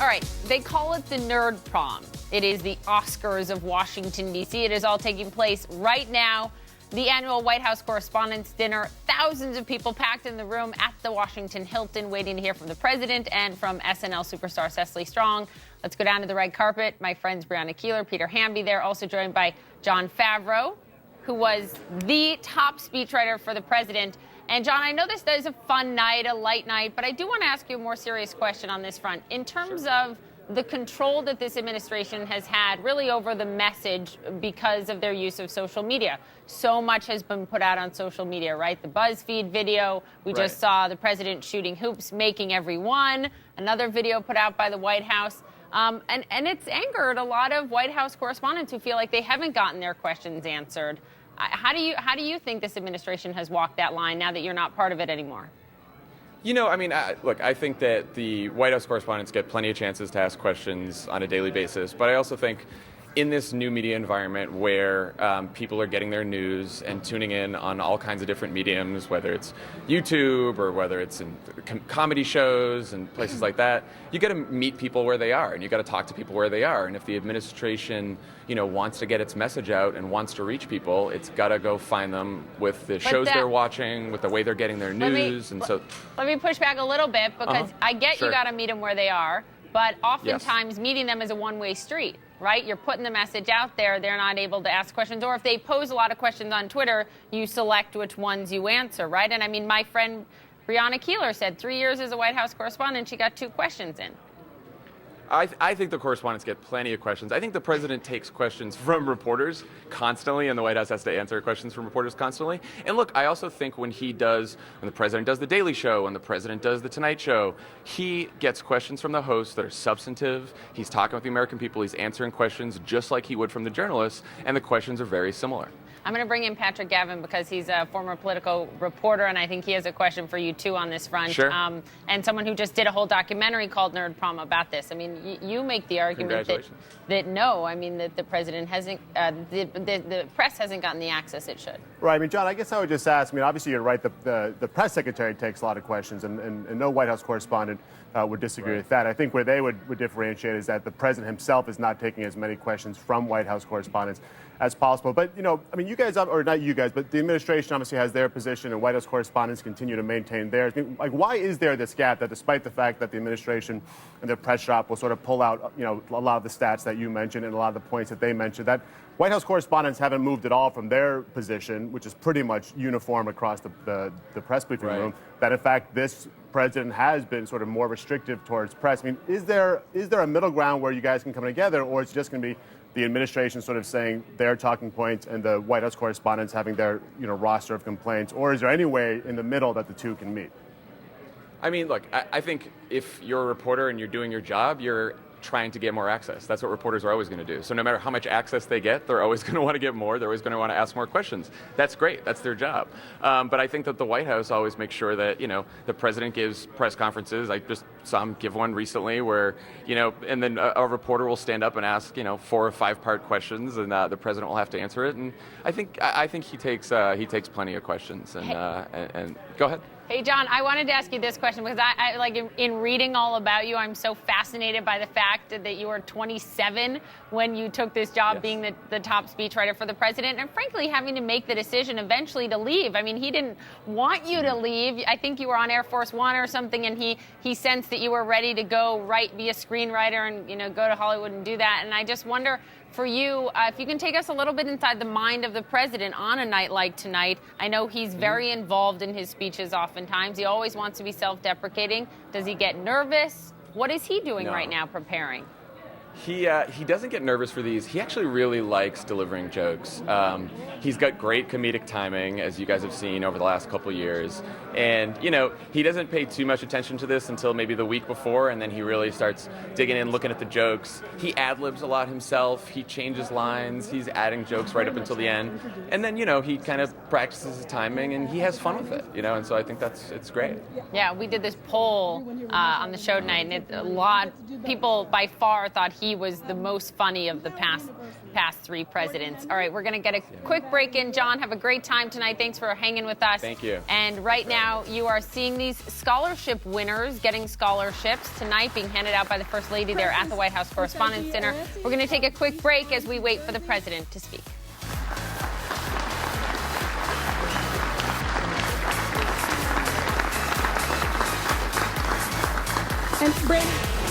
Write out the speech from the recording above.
All right, they call it the Nerd Prom. It is the Oscars of Washington, D.C. It is all taking place right now. The annual White House Correspondents' Dinner. Thousands of people packed in the room at the Washington Hilton waiting to hear from the president and from SNL superstar Cecily Strong. Let's go down to the red carpet. My friends Brianna Keeler, Peter Hamby there, also joined by Jon Favreau, who was the top speechwriter for the president. And, John, I know this is a fun night, a light night, but I do want to ask you a more serious question on this front. In terms of the control that this administration has had really over the message because of their use of social media. So much has been put out on social media, right? The BuzzFeed video, we just saw the president shooting hoops, making every one. Another video put out by the White House. And it's angered a lot of White House correspondents who feel like they haven't gotten their questions answered. How do you think this administration has walked that line now that you're not part of it anymore? You know, I mean, look, I think that the White House correspondents get plenty of chances to ask questions on a daily basis, but I also think in this new media environment where people are getting their news and tuning in on all kinds of different mediums, whether it's YouTube or whether it's in comedy shows and places like that, you got to meet people where they are and you got to talk to people where they are. And if the administration, wants to get its message out and wants to reach people, it's got to go find them with the shows they're watching, with the way they're getting their news. Let me push back a little bit because I get you got to meet them where they are, but oftentimes meeting them is a one-way street. Right? You're putting the message out there. They're not able to ask questions. Or if they pose a lot of questions on Twitter, you select which ones you answer, right? And I mean, my friend Brianna Keeler said 3 years as a White House correspondent, she got 2 questions in. I think the correspondents get plenty of questions. I think the president takes questions from reporters constantly, and the White House has to answer questions from reporters constantly. And look, I also think when the president does the Daily Show, when the president does the Tonight Show, he gets questions from the hosts that are substantive. He's talking with the American people. He's answering questions just like he would from the journalists, and the questions are very similar. I'm going to bring in Patrick Gavin because he's a former political reporter, and I think he has a question for you, too, on this front. Sure. And someone who just did a whole documentary called Nerd Prom about this. I mean, you make the argument that no, I mean, that the president hasn't, the press hasn't gotten the access it should. Right. I mean, John, I guess I would just ask, obviously you're right, the press secretary takes a lot of questions, and no White House correspondent would disagree with that. I think where they would differentiate is that the president himself is not taking as many questions from White House correspondents as possible. But, you guys, or not you guys, but the administration obviously has their position, and White House correspondents continue to maintain theirs. I mean, why is there this gap that despite the fact that the administration and the press shop will sort of pull out, a lot of the stats that you mentioned and a lot of the points that they mentioned, that White House correspondents haven't moved at all from their position, which is pretty much uniform across the press briefing room, that in fact this president has been sort of more restrictive towards press. I mean, is there a middle ground where you guys can come together, or it's just going to be the administration sort of saying their talking points and the White House correspondents having their roster of complaints, or is there any way in the middle that the two can meet? I mean, look, I think if you're a reporter and you're doing your job, you're trying to get more access. That's what reporters are always going to do. So no matter how much access they get, they're always going to want to get more. They're always going to want to ask more questions. That's great. That's their job. But I think that the White House always makes sure that, the president gives press conferences. I just saw him give one recently where, and then a reporter will stand up and ask, 4 or 5 part questions, and the president will have to answer it. And I think he takes plenty of questions. And go ahead. Hey, John, I wanted to ask you this question because I like in reading all about you, I'm so fascinated by the fact that you were 27 when you took this job being the top speechwriter for the president, and frankly, having to make the decision eventually to leave. I mean, he didn't want you to leave. I think you were on Air Force One or something, and he sensed that you were ready to go be a screenwriter and go to Hollywood and do that. And I just wonder, for you, if you can take us a little bit inside the mind of the president on a night like tonight. I know he's very involved in his speeches oftentimes. He always wants to be self-deprecating. Does he get nervous? What is he doing right now preparing? He doesn't get nervous for these. He actually really likes delivering jokes. He's got great comedic timing, as you guys have seen over the last couple of years. And, he doesn't pay too much attention to this until maybe the week before, and then he really starts digging in, looking at the jokes. He ad-libs a lot himself. He changes lines. He's adding jokes right up until the end. And then, he kind of practices his timing, and he has fun with it, and so I think it's great. Yeah, we did this poll on the show tonight, and a lot people by far thought he was the most funny of the past past 3 presidents. All right, we're going to get a quick break in. John, have a great time tonight. Thanks for hanging with us. Thank you. And right now, you are seeing these scholarship winners getting scholarships tonight being handed out by the First Lady there at the White House Correspondents' Dinner. We're going to take a quick break as we wait for the president to speak. And Brandon.